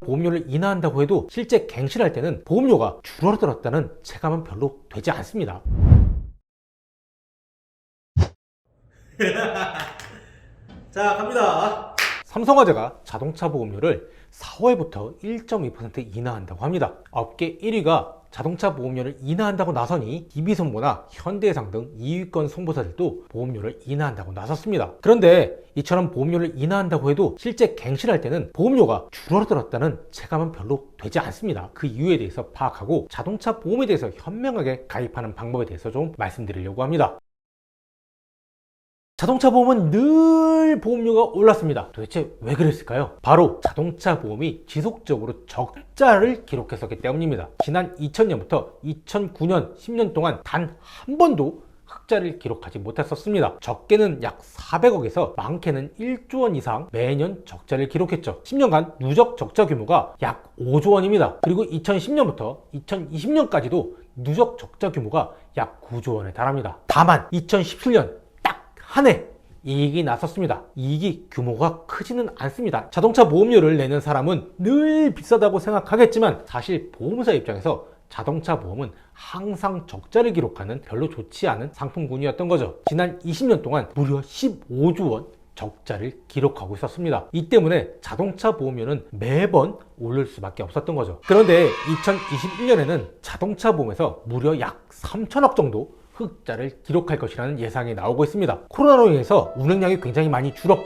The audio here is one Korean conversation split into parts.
보험료를 인하한다고 해도 실제 갱신할 때는 보험료가 줄어들었다는 체감은 별로 되지 않습니다. 자, 갑니다. 삼성화재가 자동차 보험료를 4월부터 1.2% 인하한다고 합니다. 업계 1위가 자동차 보험료를 인하한다고 나서니 DB손보나 현대해상 등 2위권 손보사들도 보험료를 인하한다고 나섰습니다. 그런데 이처럼 보험료를 인하한다고 해도 실제 갱신할 때는 보험료가 줄어들었다는 체감은 별로 되지 않습니다. 그 이유에 대해서 파악하고 자동차 보험에 대해서 현명하게 가입하는 방법에 대해서 좀 말씀드리려고 합니다. 자동차 보험은 늘 보험료가 올랐습니다. 도대체 왜 그랬을까요? 바로 자동차 보험이 지속적으로 적자를 기록했었기 때문입니다. 지난 2000년부터 2009년 10년 동안 단 한 번도 흑자를 기록하지 못했었습니다. 적게는 약 400억에서 많게는 1조 원 이상 매년 적자를 기록했죠. 10년간 누적 적자 규모가 약 5조 원입니다. 그리고 2010년부터 2020년까지도 누적 적자 규모가 약 9조 원에 달합니다. 다만 2017년 한 해 이익이 났었습니다. 이익이 규모가 크지는 않습니다. 자동차 보험료를 내는 사람은 늘 비싸다고 생각하겠지만 사실 보험사 입장에서 자동차 보험은 항상 적자를 기록하는 별로 좋지 않은 상품군이었던 거죠. 지난 20년 동안 무려 15조 원 적자를 기록하고 있었습니다. 이 때문에 자동차 보험료는 매번 오를 수밖에 없었던 거죠. 그런데 2021년에는 자동차 보험에서 무려 약 3천억 정도 흑자를 기록할 것이라는 예상이 나오고 있습니다. 코로나로 인해서 운행량이 굉장히 많이 줄었고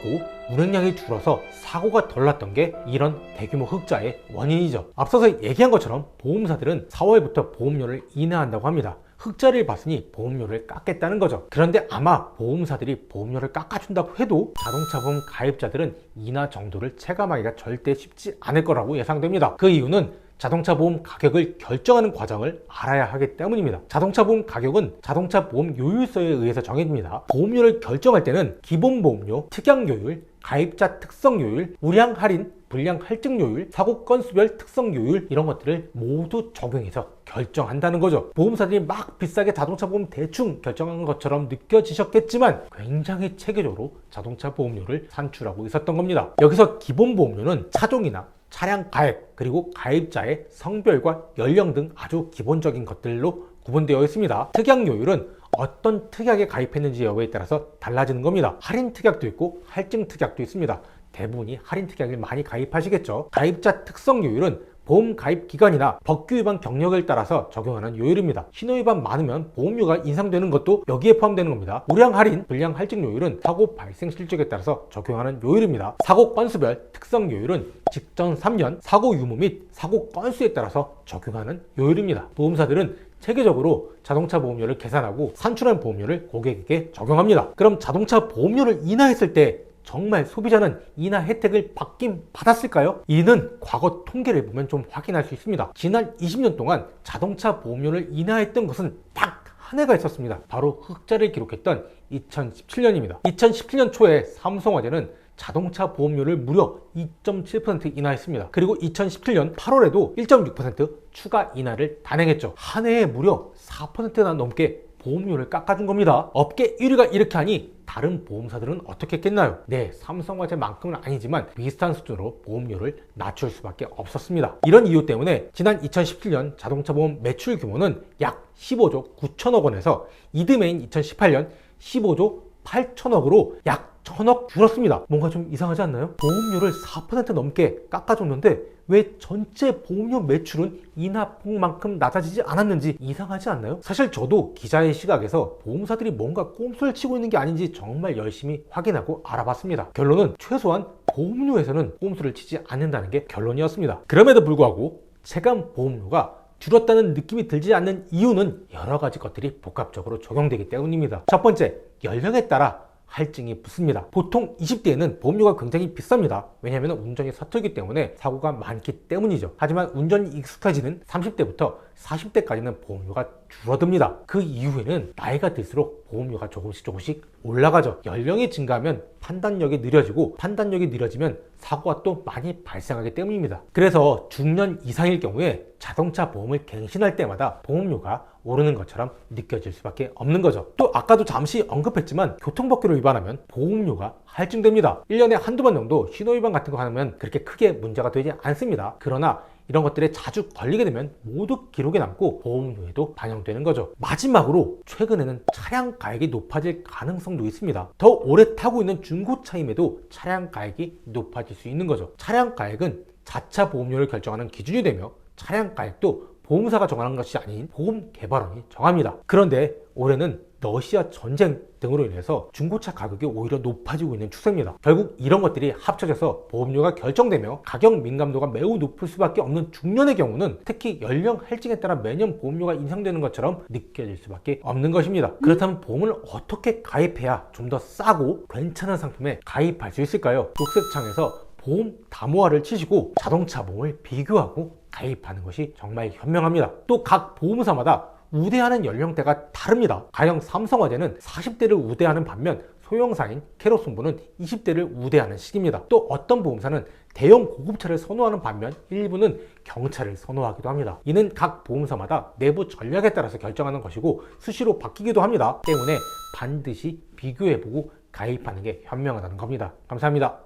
운행량이 줄어서 사고가 덜 났던 게 이런 대규모 흑자의 원인이죠. 앞서서 얘기한 것처럼 보험사들은 4월부터 보험료를 인하한다고 합니다. 흑자를 봤으니 보험료를 깎겠다는 거죠. 그런데 아마 보험사들이 보험료를 깎아준다고 해도 자동차 보험 가입자들은 인하 정도를 체감하기가 절대 쉽지 않을 거라고 예상됩니다. 그 이유는 자동차 보험 가격을 결정하는 과정을 알아야 하기 때문입니다. 자동차 보험 가격은 자동차 보험 요율서에 의해서 정해집니다. 보험료를 결정할 때는 기본 보험료, 특약 요율, 가입자 특성 요율, 우량 할인, 불량 할증 요율, 사고 건수별 특성 요율 이런 것들을 모두 적용해서 결정한다는 거죠. 보험사들이 막 비싸게 자동차 보험 대충 결정한 것처럼 느껴지셨겠지만 굉장히 체계적으로 자동차 보험료를 산출하고 있었던 겁니다. 여기서 기본 보험료는 차종이나 차량 가액 그리고 가입자의 성별과 연령 등 아주 기본적인 것들로 구분되어 있습니다. 특약 요율은 어떤 특약에 가입했는지 여부에 따라서 달라지는 겁니다. 할인 특약도 있고 할증 특약도 있습니다. 대부분이 할인 특약을 많이 가입하시겠죠. 가입자 특성 요율은 보험 가입 기간이나 법규 위반 경력을 따라서 적용하는 요율입니다. 신호 위반 많으면 보험료가 인상되는 것도 여기에 포함되는 겁니다. 우량 할인, 불량 할증 요율은 사고 발생 실적에 따라서 적용하는 요율입니다. 사고 건수별 특성 요율은 직전 3년 사고 유무 및 사고 건수에 따라서 적용하는 요율입니다. 보험사들은 체계적으로 자동차 보험료를 계산하고 산출한 보험료를 고객에게 적용합니다. 그럼 자동차 보험료를 인하했을 때 정말 소비자는 인하 혜택을 받긴 받았을까요? 이는 과거 통계를 보면 좀 확인할 수 있습니다. 지난 20년 동안 자동차 보험료를 인하했던 것은 딱 한 해가 있었습니다. 바로 흑자를 기록했던 2017년입니다. 2017년 초에 삼성화재는 자동차 보험료를 무려 2.7% 인하했습니다. 그리고 2017년 8월에도 1.6% 추가 인하를 단행했죠. 한 해에 무려 4%나 넘게 보험료를 깎아준 겁니다. 업계 1위가 이렇게 하니 다른 보험사들은 어떻게 했겠나요? 네, 삼성화재만큼은 아니지만 비슷한 수준으로 보험료를 낮출 수밖에 없었습니다. 이런 이유 때문에 지난 2017년 자동차 보험 매출 규모는 약 15조 9천억 원에서 이듬해인 2018년 15조 8천억으로 약 1,000억 줄었습니다. 뭔가 좀 이상하지 않나요? 보험료를 4% 넘게 깎아줬는데 왜 전체 보험료 매출은 인하폭만큼 낮아지지 않았는지 이상하지 않나요? 사실 저도 기자의 시각에서 보험사들이 뭔가 꼼수를 치고 있는 게 아닌지 정말 열심히 확인하고 알아봤습니다. 결론은 최소한 보험료에서는 꼼수를 치지 않는다는 게 결론이었습니다. 그럼에도 불구하고 체감 보험료가 줄었다는 느낌이 들지 않는 이유는 여러 가지 것들이 복합적으로 적용되기 때문입니다. 첫 번째, 연령에 따라 할증이 붙습니다. 보통 20대에는 보험료가 굉장히 비쌉니다. 왜냐하면 운전이 서툴기 때문에 사고가 많기 때문이죠. 하지만 운전이 익숙해지는 30대부터 40대까지는 보험료가 줄어듭니다. 그 이후에는 나이가 들수록 보험료가 조금씩 올라가죠. 연령이 증가하면 판단력이 느려지고 판단력이 느려지면 사고가 또 많이 발생하기 때문입니다. 그래서 중년 이상일 경우에 자동차 보험을 갱신할 때마다 보험료가 오르는 것처럼 느껴질 수밖에 없는 거죠. 또 아까도 잠시 언급했지만 교통법규를 위반하면 보험료가 할증됩니다. 1년에 한두 번 정도 신호위반 같은 거 하면 그렇게 크게 문제가 되지 않습니다. 그러나 이런 것들에 자주 걸리게 되면 모두 기록에 남고 보험료에도 반영되는 거죠. 마지막으로 최근에는 차량 가액이 높아질 가능성도 있습니다. 더 오래 타고 있는 중고차임에도 차량 가액이 높아질 수 있는 거죠. 차량 가액은 자차 보험료를 결정하는 기준이 되며 차량 가액도 보험사가 정하는 것이 아닌 보험개발원이 정합니다. 그런데 올해는 러시아 전쟁 등으로 인해서 중고차 가격이 오히려 높아지고 있는 추세입니다. 결국 이런 것들이 합쳐져서 보험료가 결정되며 가격 민감도가 매우 높을 수밖에 없는 중년의 경우는 특히 연령 할증에 따라 매년 보험료가 인상되는 것처럼 느껴질 수밖에 없는 것입니다. 그렇다면 보험을 어떻게 가입해야 좀 더 싸고 괜찮은 상품에 가입할 수 있을까요? 녹색창에서 보험 담보화를 치시고 자동차 보험을 비교하고 가입하는 것이 정말 현명합니다. 또 각 보험사마다 우대하는 연령대가 다릅니다. 가령 삼성화재는 40대를 우대하는 반면 소형사인 캐롯손보는 20대를 우대하는 시기입니다. 또 어떤 보험사는 대형 고급차를 선호하는 반면 일부는 경차를 선호하기도 합니다. 이는 각 보험사마다 내부 전략에 따라서 결정하는 것이고 수시로 바뀌기도 합니다. 때문에 반드시 비교해보고 가입하는 게 현명하다는 겁니다. 감사합니다.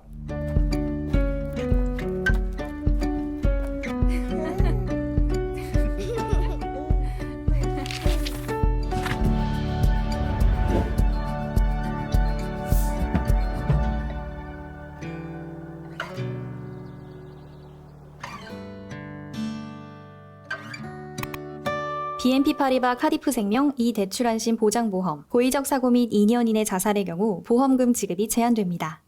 BNP 파리바 카디프 생명 이대출안심 보장보험 고의적 사고 및 2년 이내 자살의 경우 보험금 지급이 제한됩니다.